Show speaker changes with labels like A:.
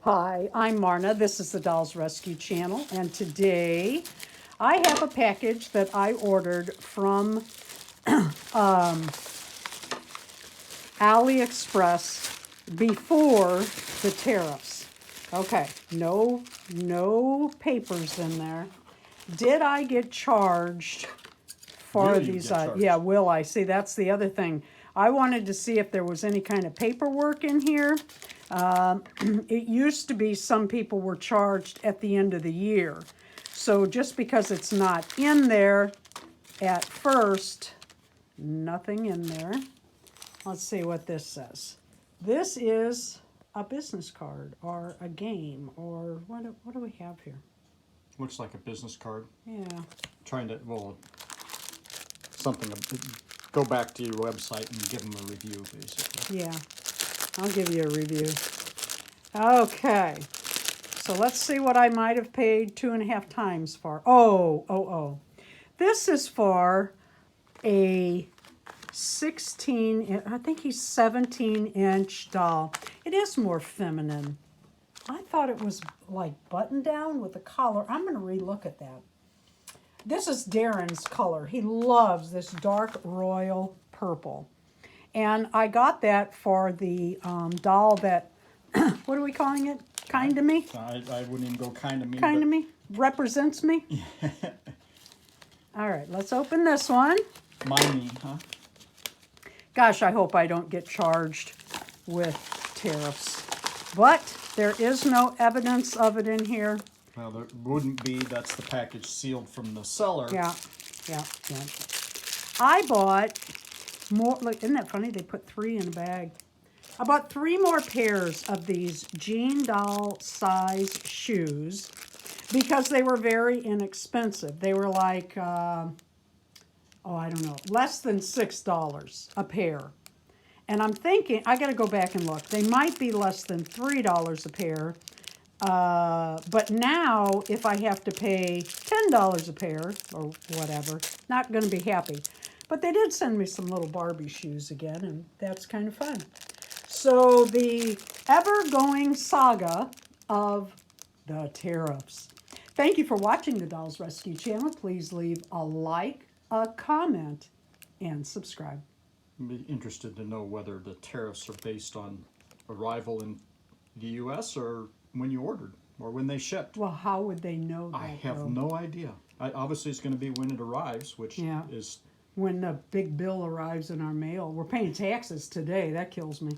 A: Hi, I'm Marna. This is the Dolls Rescue Channel, and today I have a package that I ordered from AliExpress before the tariffs. Okay, no papers in there. Did I get charged for
B: Will you
A: these?
B: get charged?
A: Yeah, will I? See, that's the other thing. I wanted to see if there was any kind of paperwork in here. It used to be some people were charged at the end of the year. So just because it's not in there at first, nothing in there. Let's see what this says. This is a business card or a game or what do we have here?
B: Looks like a business card.
A: Yeah.
B: Trying to, well, something, go back to your website and give them a review, basically.
A: Yeah, I'll give you a review. Okay, so let's see what I might have paid 2.5 times for. Oh. This is for a 16, I think he's 17-inch doll. It is more feminine. I thought it was like button down with a collar. I'm going to relook at that. This is Darren's color. He loves this dark royal purple. And I got that for the doll that, what are we calling it? Kind to me?
B: I wouldn't even go kind of me.
A: Kind to me? Represents me? All right, let's open this one.
B: My me, huh?
A: Gosh, I hope I don't get charged with tariffs. But there is no evidence of it in here.
B: Well, there wouldn't be. That's the package sealed from the seller.
A: Yeah. I bought more, look, isn't that funny? They put 3 in a bag. I bought 3 more pairs of these jean doll size shoes because they were very inexpensive. They were like, I don't know, less than $6 a pair. And I'm thinking, I got to go back and look. They might be less than $3 a pair. But now, if I have to pay $10 a pair or whatever, not going to be happy. But they did send me some little Barbie shoes again, and that's kind of fun. So the ever-going saga of the tariffs. Thank you for watching the Dolls Rescue Channel. Please leave a like, a comment, and subscribe.
B: I'd be interested to know whether the tariffs are based on arrival in the U.S. or when you ordered or when they shipped.
A: Well, how would they know that?
B: I have no idea. Obviously, it's going to be when it arrives, which is...
A: When the big bill arrives in our mail. We're paying taxes today. That kills me.